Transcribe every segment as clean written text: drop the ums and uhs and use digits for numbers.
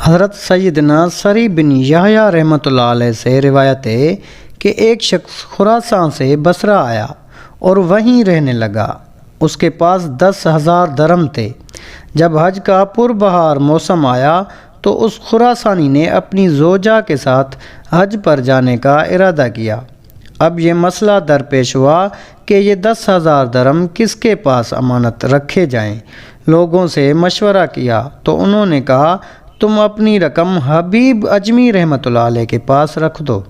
حضرت سیدنا سری بن یحییٰ رحمۃ اللہ علیہ سے روایت ہے کہ ایک شخص خراسان سے بصرہ آیا اور وہیں رہنے لگا۔ اس کے پاس 10,000 درم تھے۔ جب حج کا پربہار موسم آیا تو اس خراسانی نے اپنی زوجہ کے ساتھ حج پر جانے کا ارادہ کیا۔ اب یہ مسئلہ درپیش ہوا کہ یہ 10,000 درم کس کے پاس امانت رکھے جائیں۔ لوگوں سے مشورہ کیا تو انہوں نے کہا تم اپنی رقم حبیب اجمی رحمۃ اللہ علیہ کے پاس رکھ دو۔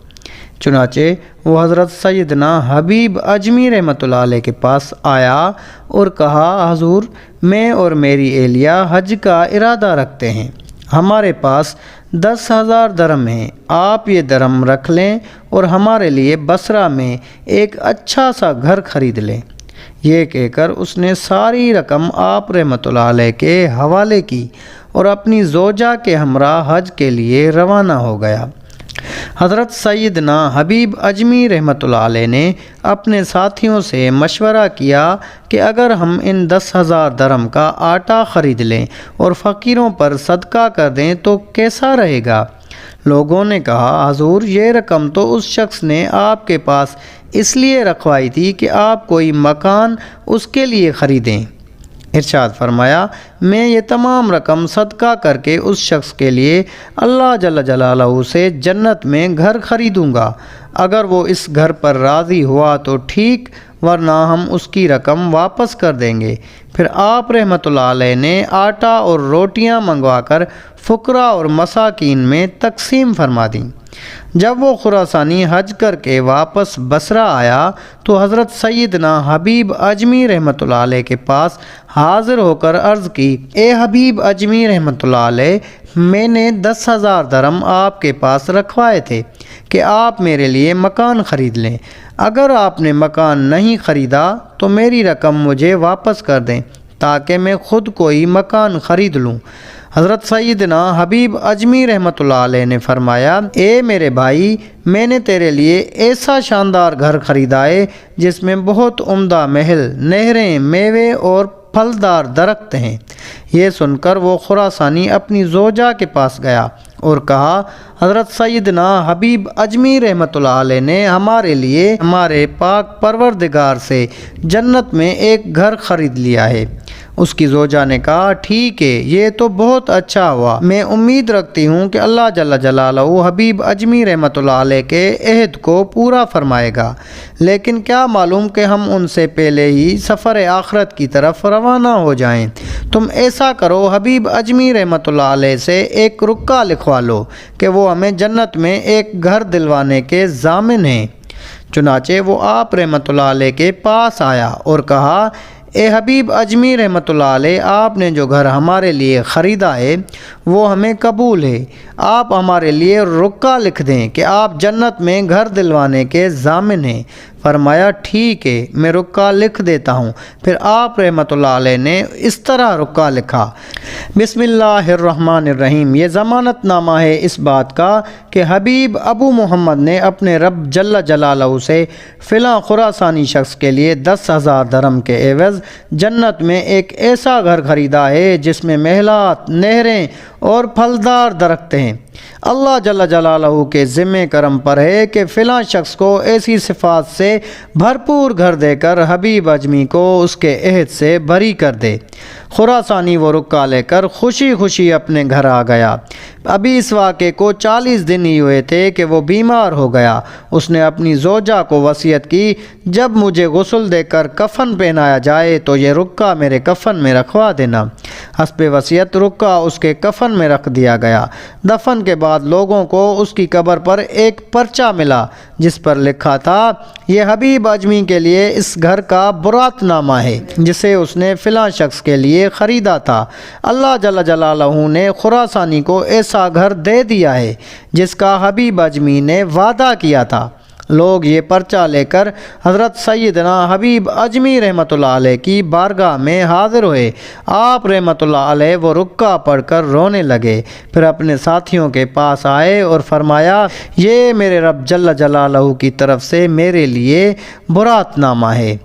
چنانچہ وہ حضرت سیدنا حبیب اجمی رحمۃ اللہ علیہ کے پاس آیا اور کہا حضور میں اور میری اہلیہ حج کا ارادہ رکھتے ہیں، ہمارے پاس 10,000 درم ہیں، آپ یہ درم رکھ لیں اور ہمارے لیے بصرہ میں ایک اچھا سا گھر خرید لیں۔ یہ کہہ کر اس نے ساری رقم آپ رحمۃ اللہ علیہ کے حوالے کی اور اپنی زوجہ کے ہمراہ حج کے لیے روانہ ہو گیا۔ حضرت سیدنا حبیب اجمی رحمۃ اللہ علیہ نے اپنے ساتھیوں سے مشورہ کیا کہ اگر ہم ان 10,000 درم کا آٹا خرید لیں اور فقیروں پر صدقہ کر دیں تو کیسا رہے گا؟ لوگوں نے کہا حضور یہ رقم تو اس شخص نے آپ کے پاس اس لیے رکھوائی تھی کہ آپ کوئی مکان اس کے لیے خریدیں۔ ارشاد فرمایا میں یہ تمام رقم صدقہ کر کے اس شخص کے لیے اللہ جل جلالہ سے جنت میں گھر خریدوں گا، اگر وہ اس گھر پر راضی ہوا تو ٹھیک، ورنہ ہم اس کی رقم واپس کر دیں گے۔ پھر آپ رحمۃ اللہ علیہ نے آٹا اور روٹیاں منگوا کر فقراء اور مساکین میں تقسیم فرما دیں۔ جب وہ خراسانی حج کر کے واپس بصرہ آیا تو حضرت سیدنا حبیب اجمی رحمۃ اللہ علیہ کے پاس حاضر ہو کر عرض کی اے حبیب اجمی رحمۃ اللہ علیہ میں نے 10,000 درم آپ کے پاس رکھوائے تھے کہ آپ میرے لیے مکان خرید لیں، اگر آپ نے مکان نہیں خریدا تو میری رقم مجھے واپس کر دیں تاکہ میں خود کوئی مکان خرید لوں۔ حضرت سیدنا حبیب اجمی رحمۃ اللہ علیہ نے فرمایا اے میرے بھائی میں نے تیرے لیے ایسا شاندار گھر خریدا ہے جس میں بہت عمدہ محل، نہریں، میوے اور پھلدار درخت ہیں۔ یہ سن کر وہ خراسانی اپنی زوجہ کے پاس گیا اور کہا حضرت سیدنا حبیب اجمی رحمۃ اللہ علیہ نے ہمارے لیے ہمارے پاک پروردگار سے جنت میں ایک گھر خرید لیا ہے۔ اس کی زوجہ نے کہا ٹھیک ہے یہ تو بہت اچھا ہوا، میں امید رکھتی ہوں کہ اللہ جل جلالہ حبیب اجمی رحمۃ اللہ علیہ کے عہد کو پورا فرمائے گا، لیکن کیا معلوم کہ ہم ان سے پہلے ہی سفر آخرت کی طرف روانہ ہو جائیں۔ تم ایسا کرو حبیب اجمی رحمۃ اللہ علیہ سے ایک رکا لکھوا لو کہ وہ ہمیں جنت میں ایک گھر دلوانے کے ضامن ہیں۔ چنانچہ وہ آپ رحمۃ اللہ علیہ کے پاس آیا اور کہا اے حبیب اجمی رحمۃ اللہ علیہ آپ نے جو گھر ہمارے لیے خریدا ہے وہ ہمیں قبول ہے، آپ ہمارے لیے رکا لکھ دیں کہ آپ جنت میں گھر دلوانے کے ضامن ہیں۔ فرمایا ٹھیک ہے میں رکا لکھ دیتا ہوں۔ پھر آپ رحمۃ اللہ علیہ نے اس طرح رکا لکھا بسم اللہ الرحمن الرحیم، یہ ضمانت نامہ ہے اس بات کا کہ حبیب ابو محمد نے اپنے رب جل جلالہ سے فلاں خراسانی شخص کے لیے 10,000 درم کے عوض جنت میں ایک ایسا گھر خریدا ہے جس میں محلات، نہریں اور پھلدار درخت ہیں۔ اللہ جل جلالہ کے ذمہ کرم پر ہے کہ فلاں شخص کو ایسی صفات سے بھرپور گھر دے کر حبیب اجمی کو اس کے عہد سے بری کر دے۔ خراسانی وہ رکا لے کر خوشی خوشی اپنے گھر آ گیا۔ ابھی اس واقعے کو 40 دن ہی ہوئے تھے کہ وہ بیمار ہو گیا۔ اس نے اپنی زوجہ کو وصیت کی جب مجھے غسل دے کر کفن پہنایا جائے تو یہ رکا میرے کفن میں رکھوا دینا۔ حسب وصیت رکا اس کے کفن میں رکھ دیا گیا۔ دفن کے بعد لوگوں کو اس کی قبر پر ایک پرچہ ملا جس پر لکھا تھا یہ حبیب اجمی کے لیے اس گھر کا برات نامہ ہے جسے اس نے فلاں شخص کے لیے خریدا تھا۔ اللہ جل جلالہ نے خراسانی کو ایسا گھر دے دیا ہے جس کا حبیب اجمی نے وعدہ کیا تھا۔ لوگ یہ پرچہ لے کر حضرت سیدنا حبیب اجمی رحمۃ اللہ علیہ کی بارگاہ میں حاضر ہوئے۔ آپ رحمۃ اللہ علیہ وہ رکا پڑھ کر رونے لگے، پھر اپنے ساتھیوں کے پاس آئے اور فرمایا یہ میرے رب جل جلالہ کی طرف سے میرے لیے برات نامہ ہے۔